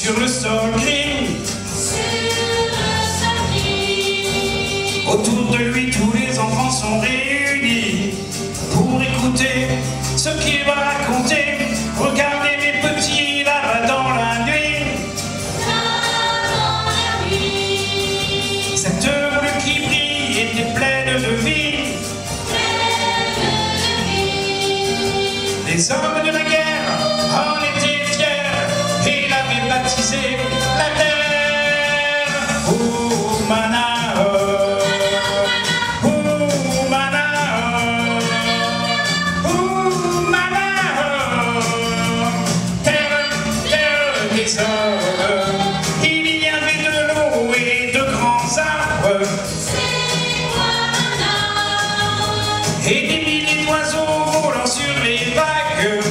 sur le sol gris. Autour de lui, tous les enfants sont réunis pour écouter ce qu'il va raconter. Regardez mes petits là-bas dans la nuit. Cette boule qui brille était pleine de vie. Les hommes de la guerre en étaient fiers et l'avaient baptisé la terre. Oh, Manaor. Oh, Manaor. Oh, Manaor. Terre, terre des hommes. Il y avait de l'eau et de grands arbres. Et des milliers d'oiseaux volant sur les vagues.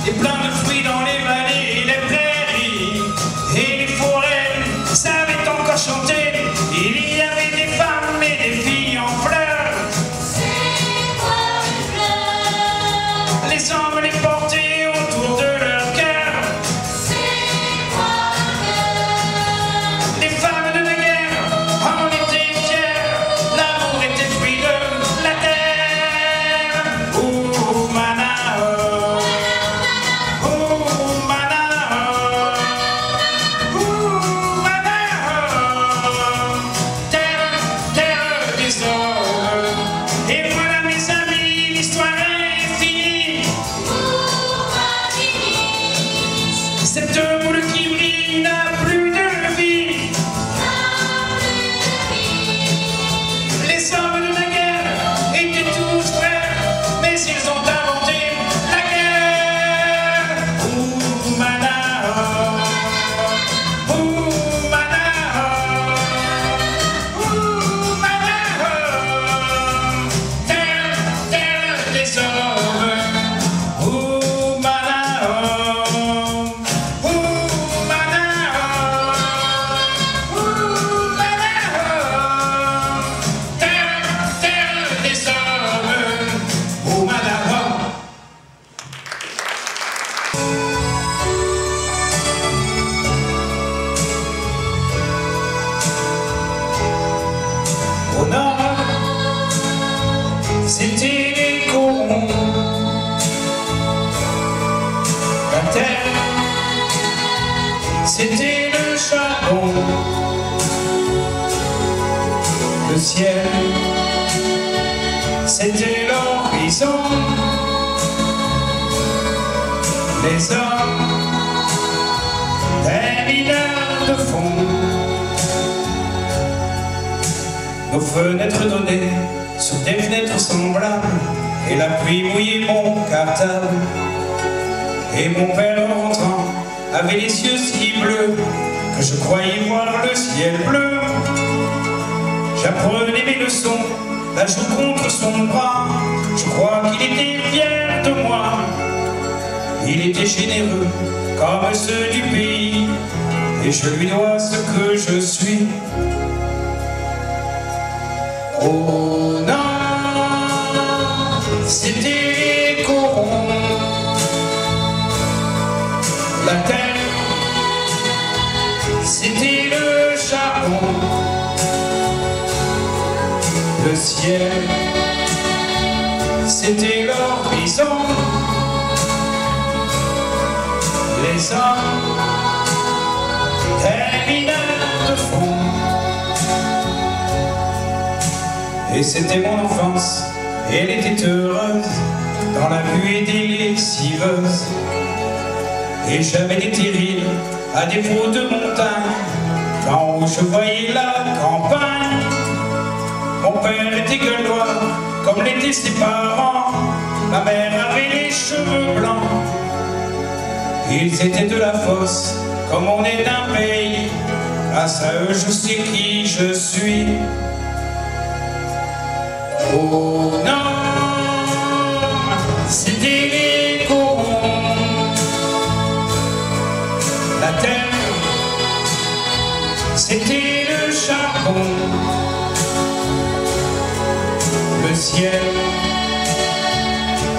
Et plein de fruits dans les vallées et les prairies. Et les forêts savaient encore chanter. Il y avait des femmes et des filles en fleurs. Les hommes les portaient autour de leur cœur. Les femmes de la guerre en étaient fières. L'amour était fruit de la terre. Oh, Manaor. Oh, Manaor. Oh, Manaor. Terre, terre des hommes. Et voilà mes amis, l'histoire est finie. Cette boule qui brille n'a plus de vie. Les hommes de la guerre étaient tous frères, mais ils ont inventé la guerre. Oh, Manaor. Oh, Manaor. Oh, Manaor. Terre, terre des hommes. Oh, Manaor. Oh, Manaor. Oh, Manaor. Terre, terre des hommes. Oh, Manaor. Au nord, c'était les corons. La terre, c'était le charbon. Le ciel, c'était l'horizon. Les hommes, des mineurs de fond. Nos fenêtres donnaient sur des fenêtres semblables, et la pluie mouillait mon cartable. Et mon père en rentrant avait les yeux si bleus que je croyais voir le ciel bleu. J'apprenais mes leçons, la joue contre son bras. Je crois qu'il était fier de moi. Il était généreux comme ceux du pays, et je lui dois ce que je suis. Oh non, c'était les corons. La terre, c'était le charbon. Le ciel, c'était l'horizon. Les hommes, des mineurs de fond. Et c'était mon enfance, elle était heureuse dans la buée des lessiveuses. Et j'avais des terrils à défaut de montagne, quand je voyais la campagne. Mon père était gueulois, comme l'étaient ses parents. Ma mère avait les cheveux blancs. Ils étaient de la fosse, comme on est d'un pays. Grâce à eux, je sais qui je suis. Oh non, c'était les corons. La terre, c'était le charbon. Le ciel,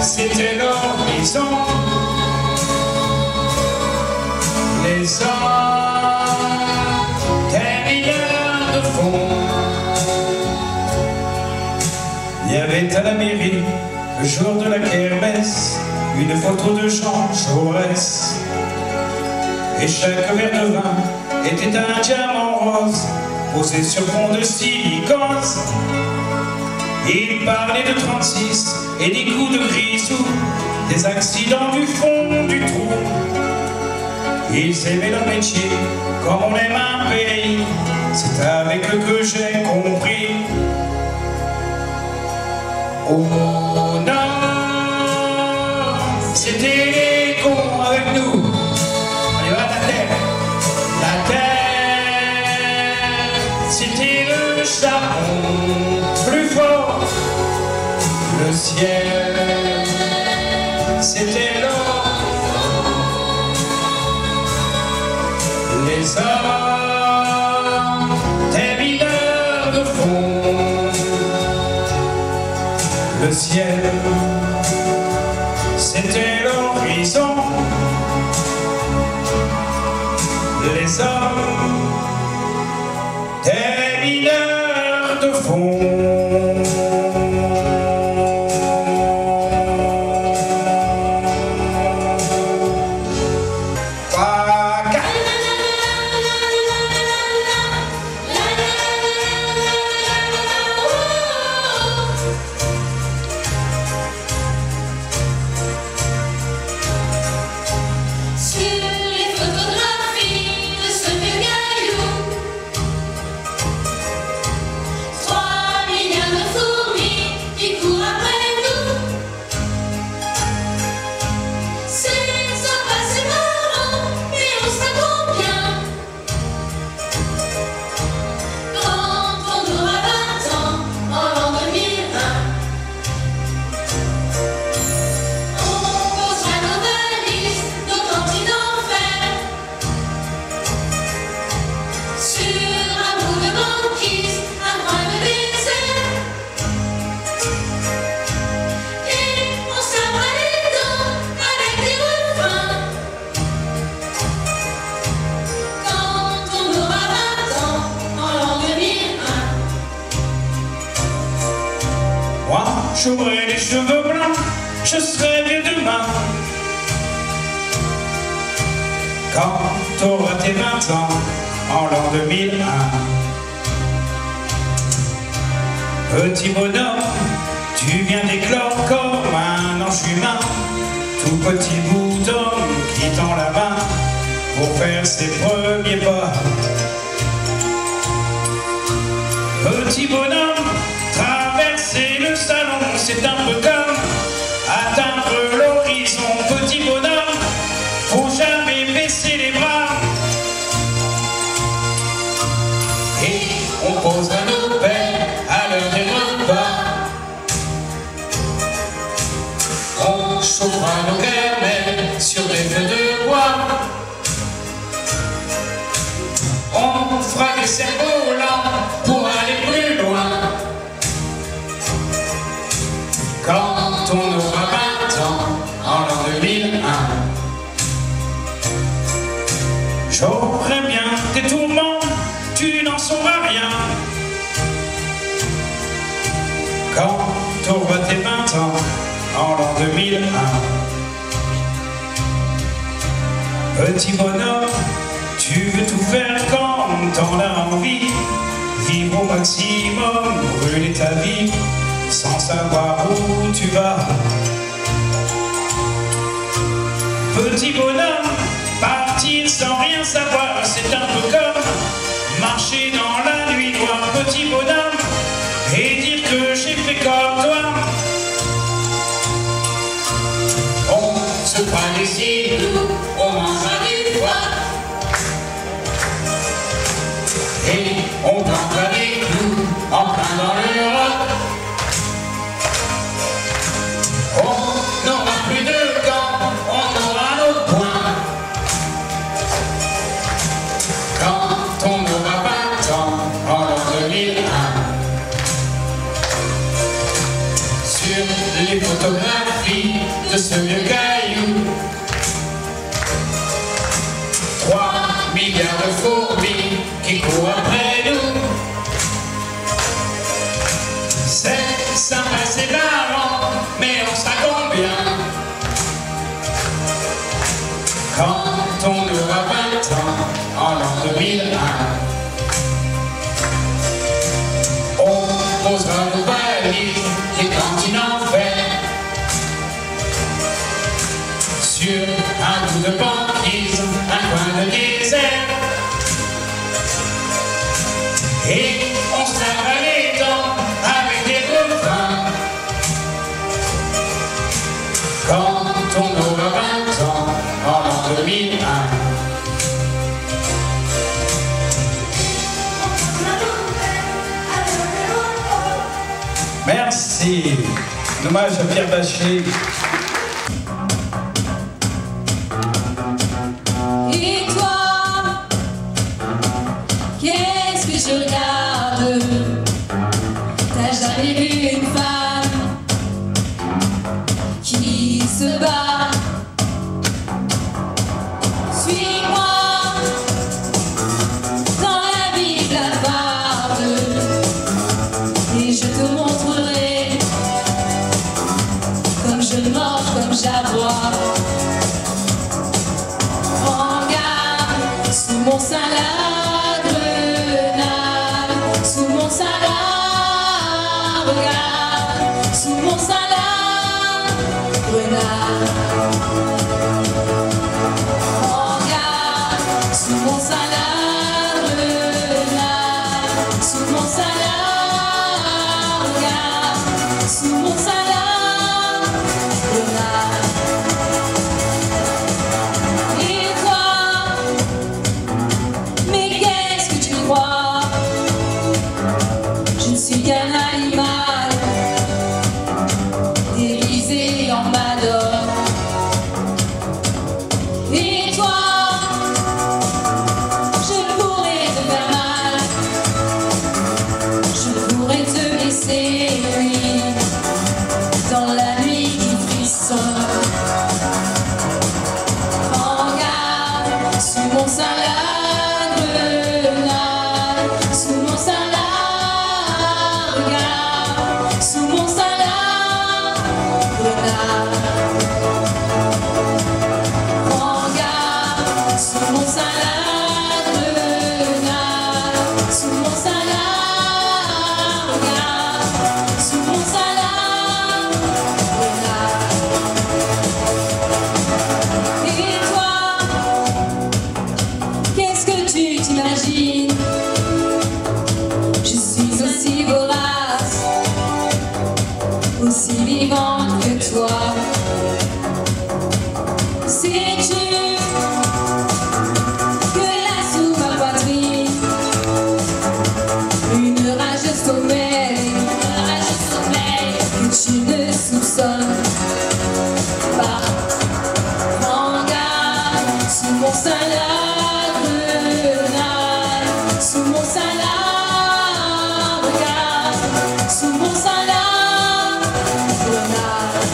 c'était l'horizon. les hommes des milliards de fonds. Il y avait à la mairie, le jour de la kermesse, une photo de Jean Jaurès. Et chaque verre de vin était un diamant rose, posé sur fond de silicose. Il parlait de 36 et des coups de grisou, des accidents du fond du trou. Ils aimaient leur métier comme on aime un pays, c'est avec eux que j'ai compris. Oh non, c'était les cons avec nous. Allez, va la terre, c'était le charbon plus fort. Le ciel, c'était l'or. Les hommes, des mineurs de fond. Le ciel, c'était l'horizon. Les hommes, des mineurs de fond. Moi, j'aurai les cheveux blancs, je serai vieux demain. Quand t'auras tes 20 ans, en l'an 2001. Petit bonhomme, tu viens d'éclore comme un ange humain. Tout petit bout d'homme qui tend la main pour faire ses premiers pas. Petit bonhomme, traverser le salon, c'est un peu comme atteindre l'horizon. Petit bonhomme, faut jamais baisser les bras. Et on pose à nos pères à l'heure des repas. On chauffera nos gamelles sur des feux de bois. On fera des cerfs-volants pour aller plus loin. Quand on aura 20 ans, en l'an 2001. J'aurai bien des tourments, tu n'en sauras rien. Quand t'auras tes 20 ans, en l'an 2001. Petit bonhomme, tu veux tout faire comme t'en as envie. Vivre au maximum, brûler ta vie, sans savoir où tu vas. Petit bonhomme, partir sans rien savoir, c'est un peu comme marcher dans la nuit noire. Petit bonhomme, et dire que j'ai fait comme toi. On se fera des igloos, on mangera du foie. Et on plantera des clous en plein dans l'Europe. On n'aura plus de gants, on aura nos poings. Quand on aura 20 ans, en l'an 2001. Sur les photographies de ce vieux caillou, 3 Merci. Un hommage à Pierre Bachelet. Et toi, qu'est-ce que tu regardes? T'as jamais vu une femme qui se bat? Suis-moi dans la ville bavarde et je te montrerai comme je mange, comme j'aboie. Regarde sous mon sein la grenade, sous mon sein la, regarde sous mon sein la grenade. Regarde sous mon sein la grenade, sous mon sein la, regarde sous mon sein la grenade. Et toi, mais qu'est-ce que tu crois? Je ne suis qu'un animal déguisé en madone. Et toi, je pourrais te faire mal, je pourrais te laisser cuire dans la nuit qui frissonne. Regarde sous mon sein la grenade, sous mon sein la, regarde sous mon sein la grenade. Regarde sous mon sein la grenade, sous mon sein la, regarde sous mon sein la grenade. Et toi, qu'est-ce que tu t'imagines? Je suis aussi vorace, aussi vivante que toi. Sais-tu que là sous ma poitrine, une rage sommeille que tu ne soupçonnes pas? Regarde sous mon sein la grenade, sous mon sein la, regarde sous mon sein la grenade.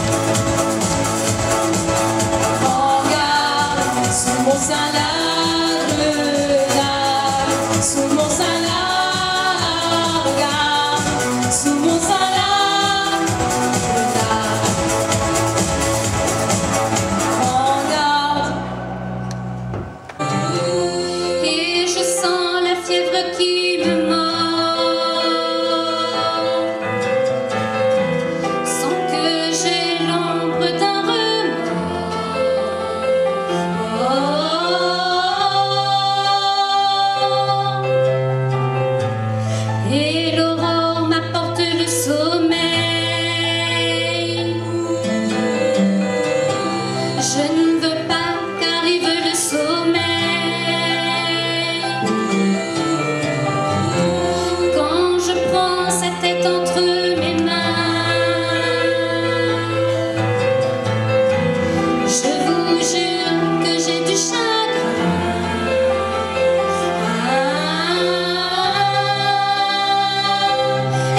Regarde sous mon sein la grenade, sous mon sein la, regarde sous mon sein la grenade. Regarde. Et je sens la fièvre qui me mord, sans que j'ai l'ombre d'un remords. Et l'aurore m'apporte le sommeil. Je ne veux pas qu'arrive le sommeil. Quand je prends sa tête entre mes mains, je vous jure que j'ai du chagrin.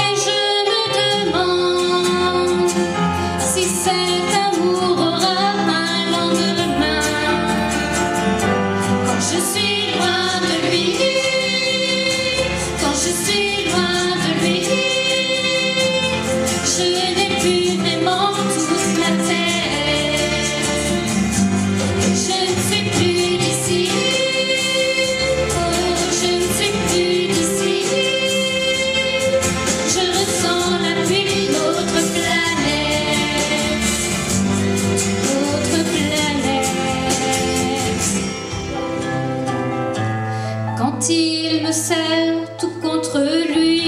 Et je me demande si cet amour aura un lendemain. Quand je suis loin de lui, quand je suis loin de lui, je n'ai plus vraiment toute la tête. Et je ne suis plus d'ici, oh, je ne suis plus d'ici. Je ressens la pluie d'une autre planète, autre planète. Quand il me serre tout contre lui,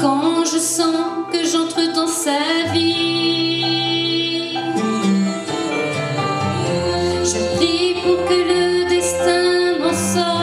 quand je sens que j'entre dans sa vie, je prie pour que le destin m'en sorte.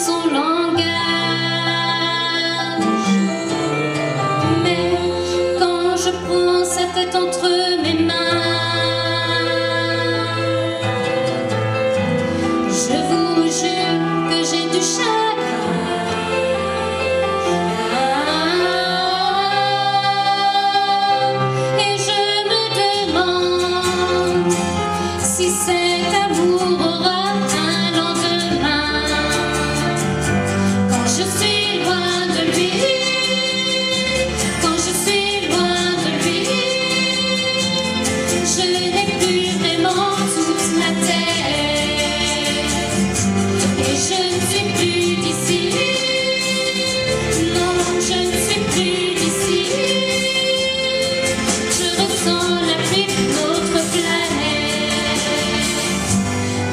son langage. Mais quand je prends sa tête entre mes mains, je vous jure que j'ai du chagrin. Et je me demande si cet amour aura un lendemain. Quand je suis loin de lui, quand je suis loin de lui, je n'ai plus vraiment toute ma tête. Et je ne suis plus d'ici, non, je ne suis plus d'ici. Je ressens la pluie d'une autre planète,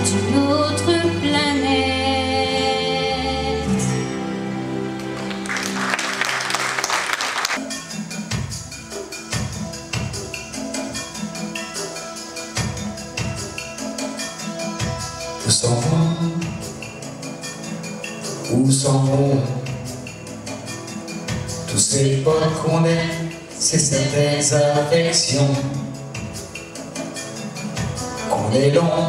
d'une autre planète. Où s'en vont, où s'en vont tous ces potes qu'on aime, c'est certaines affections. Qu'on est long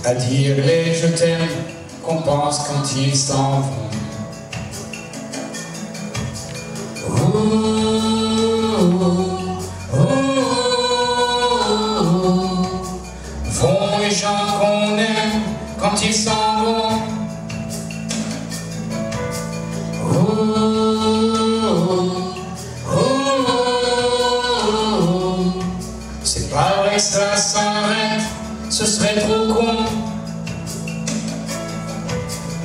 à dire les je t'aime qu'on pense quand ils s'en vont. Vont les gens qu'on aime quand ils s'en vont. C'est pas vrai que ça s'arrête, ce serait trop con.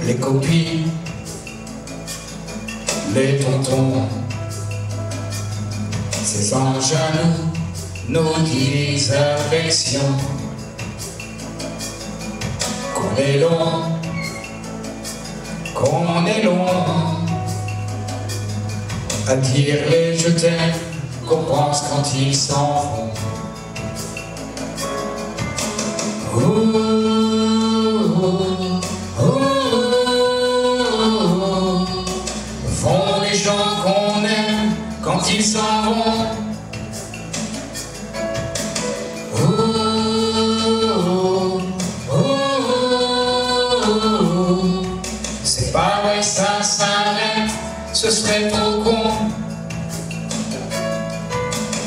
Les copines, les tontons, ces anges à nous, nos dix affections. Qu'on est long à dire les je t'aime qu'on pense quand ils s'en vont. Vont les gens qu'on aime quand ils s'en vont. C'est pas vrai que ça s'arrête, ce serait trop con.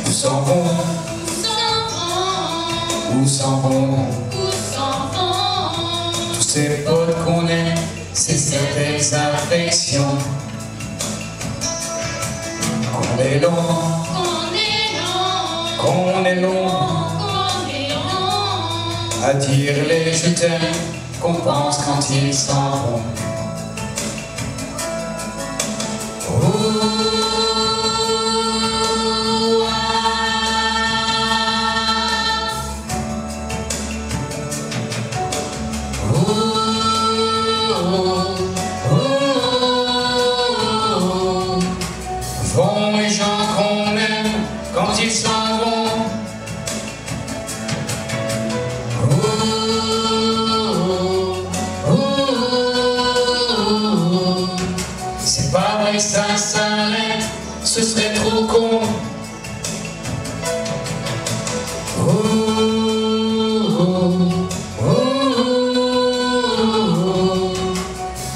Où s'en vont, où s'en vont tous ces potes qu'on aime, c'est certaines affections. Qu'on est long à dire les je t'aime qu'on pense quand ils s'en vont. Vont les gens qu'on aime quand ils s'en vont. C'est pas vrai que ça s'arrête, ce serait trop con.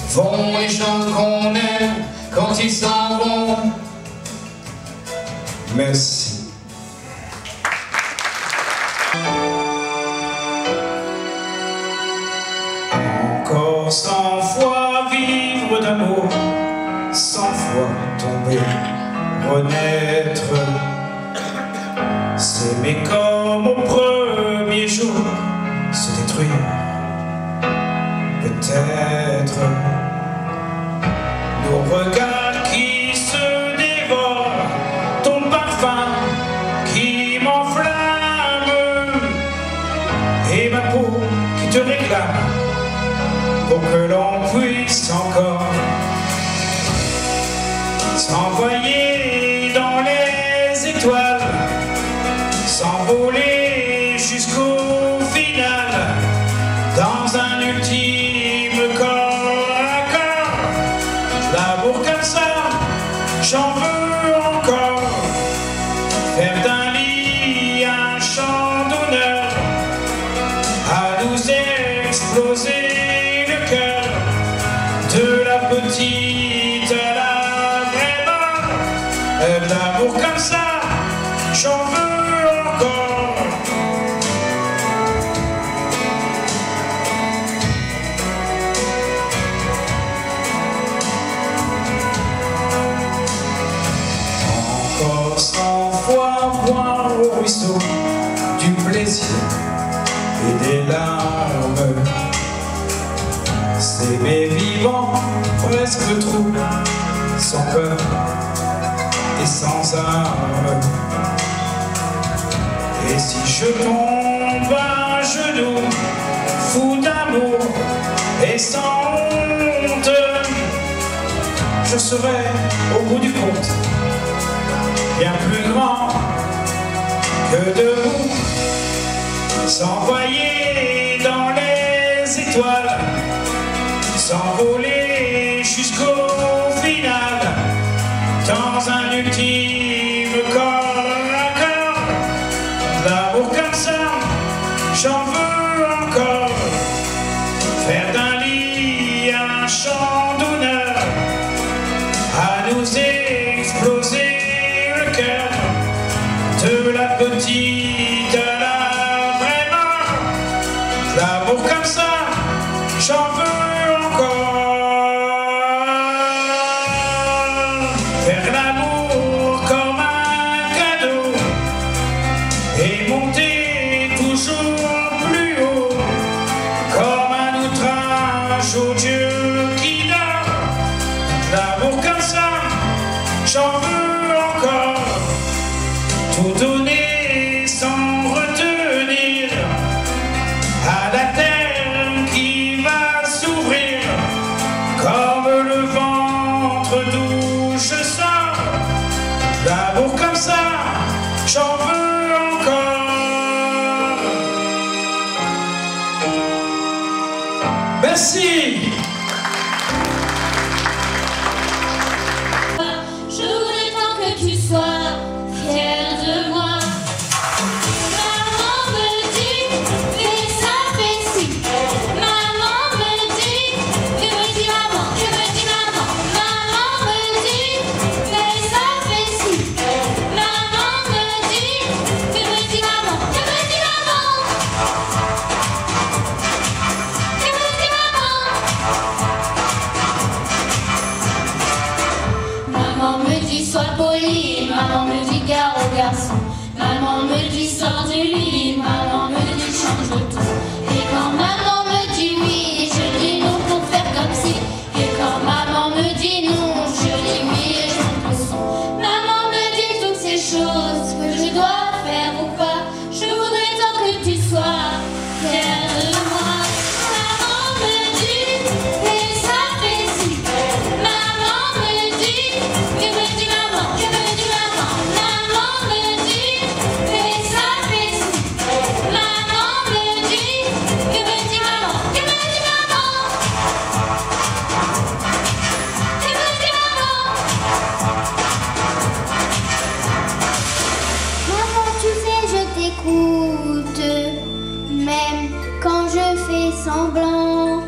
Vont les gens qu'on aime quand ils s'en vont. Merci. Encore 100 fois vivre d'amour, 100 fois tomber, renaître, s'aimer comme au premier jour, se détruire, peut-être, nos regards qui se dévorent, ton parfum qui m'enflamme, et ma peau qui te réclame, pour que l'on puisse encore s'envoyer dans les étoiles, s'envoler jusqu'au final. comme ça, j'en veux encore. Encore 100 fois boire au ruisseau du plaisir et des larmes. S'aimer vivant, presque trouble, sans peur et sans armes. Et si je tombe à genoux, fou d'amour et sans honte, je serai au bout du compte bien plus grand que debout, s'envoyer dans les étoiles, s'envoler jusqu'au final, dans un ultime corps à corps. L'amour comme ça, j'en veux encore. Faire d'un lit un chant d'honneur, à nous exploser le cœur, de la petite à la vraie mort. L'amour comme ça, j'en veux encore. Faire l'amour comme un cadeau et monter toujours plus haut, comme un outrage au Dieu qui dort. L'amour comme ça, j'en veux encore. Tout donner sans retenir à la terre qui va s'ouvrir, comme le ventre d'où je sors. L'amour comme ça, j'en veux encore. Merci. Je voudrais tant que tu sois fier de moi. Maman me dit, fais ça, fais ci. Maman me dit, je me dis maman, je me dis maman. Maman me dit, fais ça, fais ci. Maman me dit, je me dis maman, je me dis maman. Je me dis maman. Maman me dit sois poli, maman me dit gare au garçon. Maman me dit sors du lit, maman me dit change de tout. Et quand maman me dit oui, je dis non pour faire comme si. Et quand maman me dit non, je dis oui et je monte le son. Maman me dit toutes ces choses que je dois faire ou pas. Je voudrais tant que tu sois fier de moi. Maman me dit fais ça, fais ci. Maman me dit, je me dis maman, je me dis maman. Maman me dit fais ça, fais ci. Maman me dit, je me dis maman, je me dis maman. Je me dis maman. Maman, tu sais, je t'écoute, même quand je fais semblant.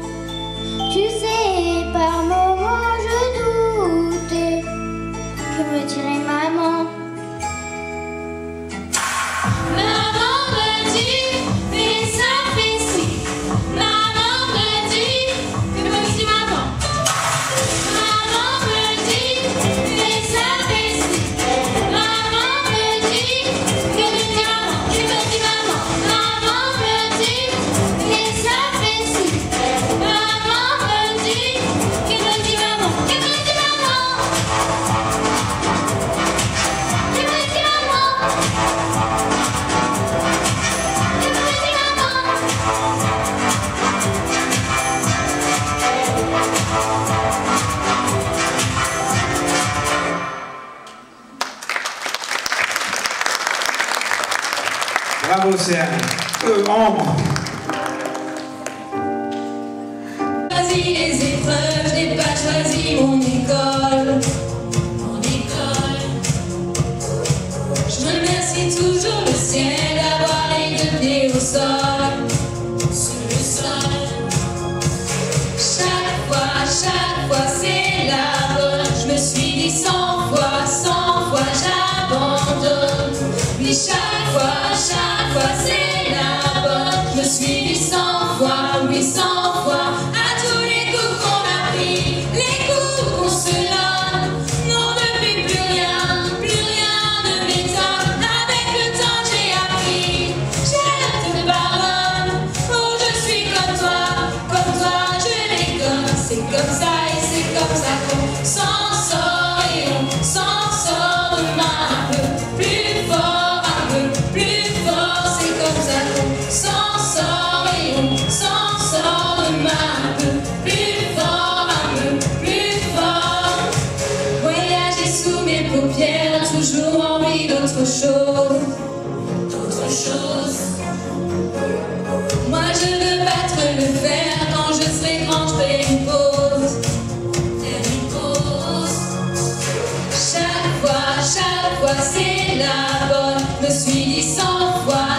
Tu sais, par moments je doute. Que me dirait maman? Maman me dit, fais ça, fais ci. Maman me dit, que me dit maman? Maman me dit, fais ça, fais ci. Maman me dit, que me dit maman? Je me dis maman. Maman me dit, fais ça, fais ci. Maman me dit, que me dit maman? Je me dis maman. Je me dis maman. Je me dis maman. Bravo Océane. Ambre. Choisi les épreuves, je n'ai pas choisi mon école. Mon école. Je remercie toujours le ciel d'avoir les deux pieds au sol. Sur le sol. Chaque fois c'est la bonne. Je me suis dit 100 fois j'abandonne. dit chaque fois c'est la bonne. Je suis dit 100 fois, oui 100 fois, à tous les coups qu'on a pris, les coups qu'on se donne. Non, depuis plus rien ne m'étonne. Avec le temps j'ai appris, je te pardonne. Oh, je suis comme toi, je déconne. C'est comme ça et c'est comme ça qu'on s'en sort et on s'en sort demain un peu plus fort, c'est comme ça qu'on s'en sort et on s'en sort demain un peu plus fort. Voyager sous mes paupières, toujours envie d'autre chose. Moi je veux battre le fer, quand je serai grand je ferai une pause. Chaque fois c'est la bonne. Me suis dit 100 fois